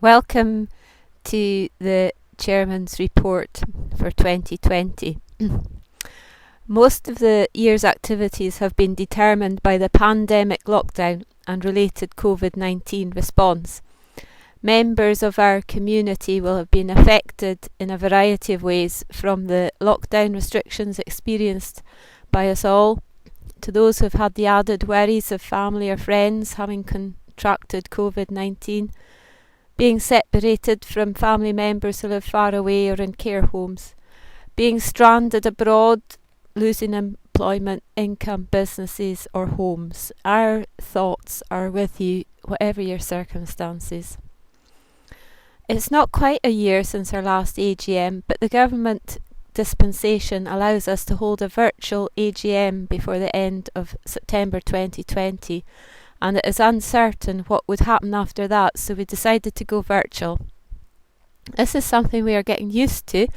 Welcome to the Chairman's Report for 2020. Most of the year's activities have been determined by the pandemic lockdown and related COVID-19 response. Members of our community will have been affected in a variety of ways, from the lockdown restrictions experienced by us all, to those who have had the added worries of family or friends having contracted COVID-19, being separated from family members who live far away or in care homes, being stranded abroad, losing employment, income, businesses or homes. Our thoughts are with you, whatever your circumstances. It's not quite a year since our last AGM, but the government dispensation allows us to hold a virtual AGM before the end of September 2020, and it is uncertain what would happen after that, so we decided to go virtual. This is something we are getting used to,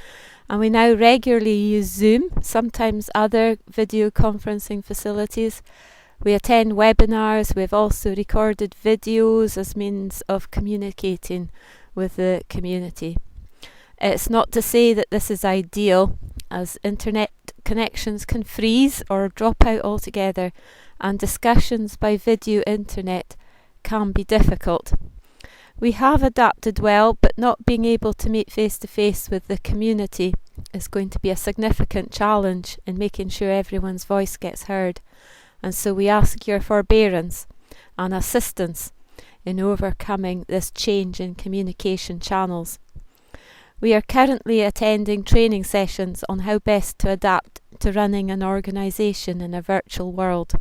and we now regularly use Zoom, sometimes other video conferencing facilities. We attend webinars. We've also recorded videos as means of communicating with the community. It's not to say that this is ideal, as internet connections can freeze or drop out altogether, and discussions by video internet can be difficult. We have adapted well, but not being able to meet face to face with the community is going to be a significant challenge in making sure everyone's voice gets heard, and so we ask your forbearance and assistance in overcoming this change in communication channels. We are currently attending training sessions on how best to adapt to running an organisation in a virtual world.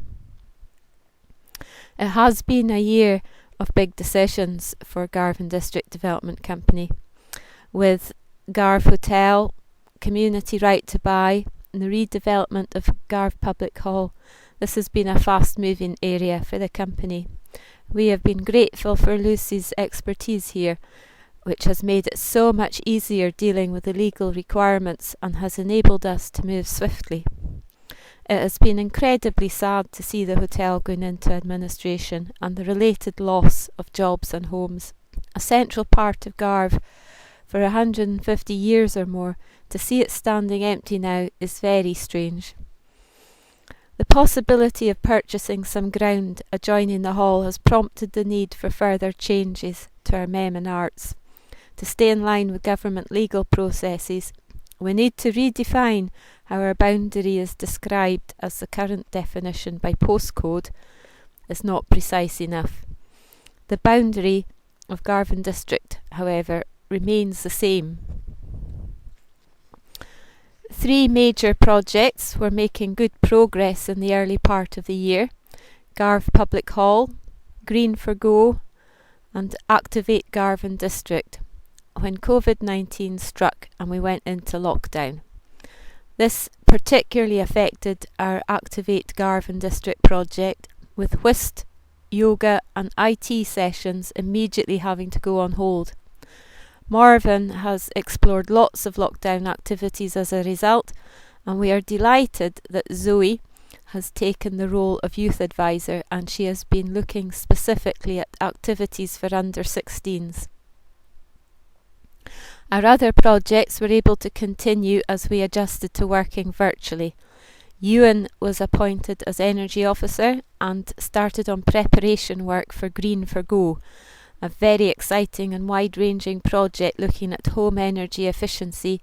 It has been a year of big decisions for Garve District Development Company, with Garve Hotel, community right to buy, and the redevelopment of Garve Public Hall. This has been a fast-moving area for the company. We have been grateful for Lucy's expertise here, which has made it so much easier dealing with the legal requirements and has enabled us to move swiftly. It has been incredibly sad to see the hotel going into administration and the related loss of jobs and homes. A central part of Garve for 150 years or more, to see it standing empty now is very strange. The possibility of purchasing some ground adjoining the hall has prompted the need for further changes to our mem and arts. To stay in line with government legal processes, we need to redefine how our boundary is described, as the current definition by postcode is not precise enough. The boundary of Garve District, however, remains the same. 3 major projects were making good progress in the early part of the year: Garve Public Hall, Green for Go, and Activate Garve District, when COVID-19 struck and we went into lockdown. This particularly affected our Activate Garve District project, with whist, yoga and IT sessions immediately having to go on hold. Marvin has explored lots of lockdown activities as a result, and we are delighted that Zoe has taken the role of youth advisor, and she has been looking specifically at activities for under 16s. Our other projects were able to continue as we adjusted to working virtually. Ewan was appointed as Energy Officer and started on preparation work for Green for Go, a very exciting and wide-ranging project looking at home energy efficiency,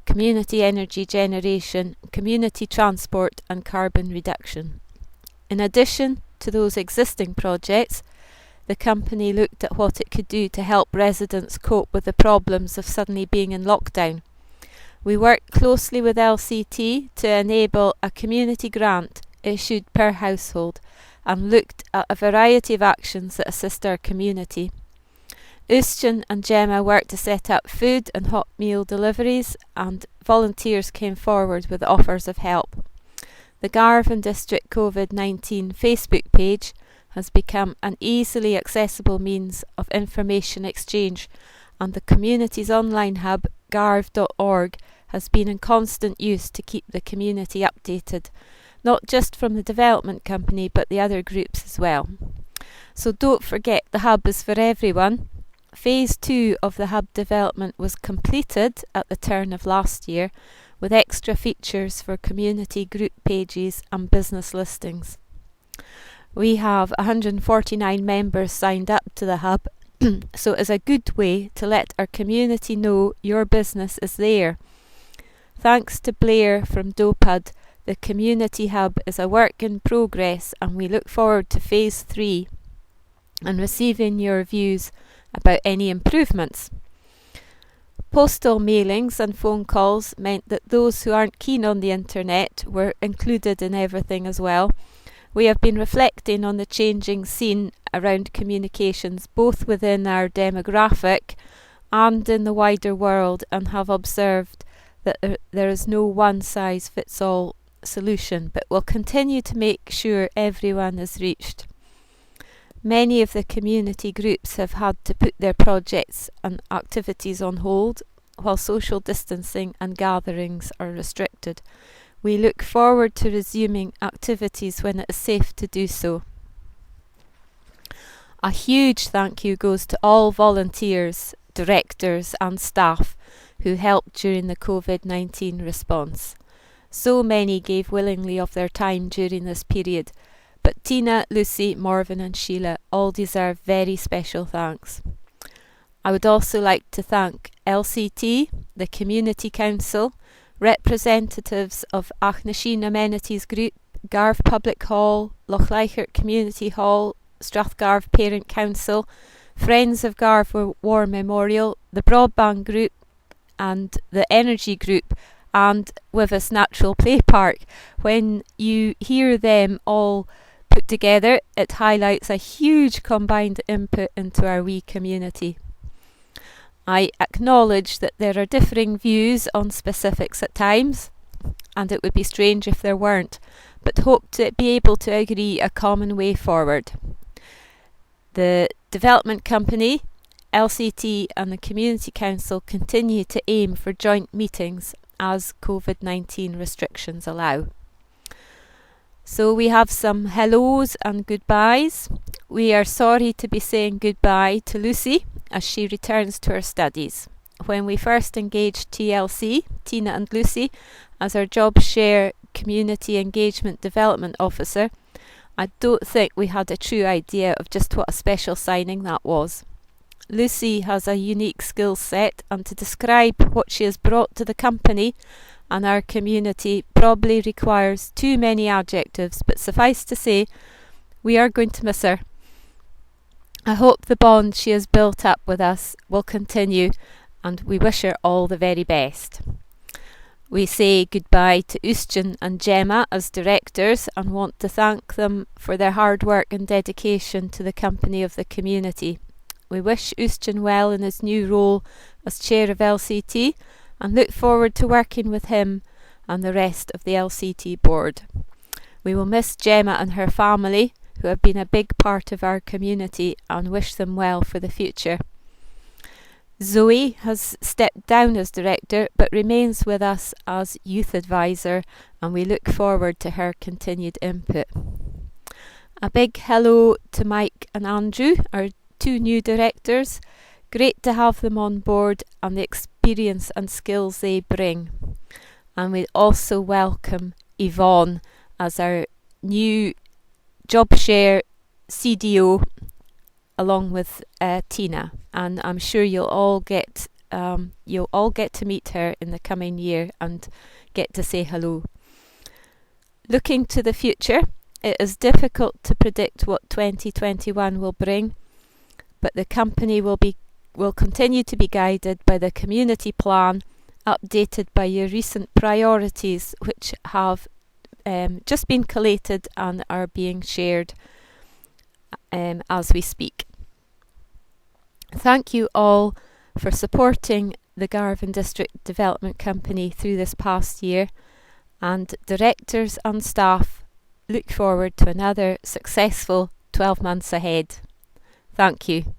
community energy generation, community transport and carbon reduction. In addition to those existing projects, the company looked at what it could do to help residents cope with the problems of suddenly being in lockdown. We worked closely with LCT to enable a community grant issued per household, and looked at a variety of actions that assist our community. Ustian and Gemma worked to set up food and hot meal deliveries, and volunteers came forward with offers of help. The Garve District COVID-19 Facebook page has become an easily accessible means of information exchange, and the community's online hub, garve.org, has been in constant use to keep the community updated, not just from the development company but the other groups as well. So don't forget, the hub is for everyone, Phase 2 of the hub development was completed at the turn of last year, with extra features for community group pages and business listings. We have 149 members signed up to the hub, so it is a good way to let our community know your business is there. Thanks to Blair from DOPAD, the community hub is a work in progress, and we look forward to phase 3 and receiving your views about any improvements. Postal mailings and phone calls meant that those who aren't keen on the internet were included in everything as well. We have been reflecting on the changing scene around communications both within our demographic and in the wider world, and have observed that there is no one-size-fits-all solution, but will continue to make sure everyone is reached. Many of the community groups have had to put their projects and activities on hold while social distancing and gatherings are restricted. We look forward to resuming activities when it is safe to do so. A huge thank you goes to all volunteers, directors and staff who helped during the COVID-19 response. So many gave willingly of their time during this period, but Tina, Lucy, Morven and Sheila all deserve very special thanks. I would also like to thank LCT, the Community Council, representatives of Achnasheen Amenities Group, Garve Public Hall, Lochleichert Community Hall, Strathgarve Parent Council, Friends of Garve War Memorial, the Broadband Group and the Energy Group, and Wivas Natural Play Park. When you hear them all put together, it highlights a huge combined input into our wee community. I acknowledge that there are differing views on specifics at times, and it would be strange if there weren't, but hope to be able to agree a common way forward. The Development Company, LCT and the Community Council continue to aim for joint meetings as COVID-19 restrictions allow. So we have some hellos and goodbyes. We are sorry to be saying goodbye to Lucy as she returns to her studies. When we first engaged TLC, Tina and Lucy, as our job share Community Engagement Development Officer, I don't think we had a true idea of just what a special signing that was. Lucy has a unique skill set, and to describe what she has brought to the company and our community probably requires too many adjectives, but suffice to say, we are going to miss her. I hope the bond she has built up with us will continue, and we wish her all the very best. We say goodbye to Ustjan and Gemma as directors and want to thank them for their hard work and dedication to the company of the community. We wish Ustjan well in his new role as chair of LCT and look forward to working with him and the rest of the LCT board. We will miss Gemma and her family, who have been a big part of our community, and wish them well for the future. Zoe has stepped down as director but remains with us as youth advisor, and we look forward to her continued input. A big hello to Mike and Andrew, our two new directors. Great to have them on board and the experience and skills they bring. And we also welcome Yvonne as our new job share CDO, along with Tina, and I'm sure you'll all get to meet her in the coming year and get to say hello. Looking to the future, it is difficult to predict what 2021 will bring, but the company will continue to be guided by the community plan, updated by your recent priorities, which have just been collated and are being shared as we speak. Thank you all for supporting the Garve District Development Company through this past year, and directors and staff look forward to another successful 12 months ahead. Thank you.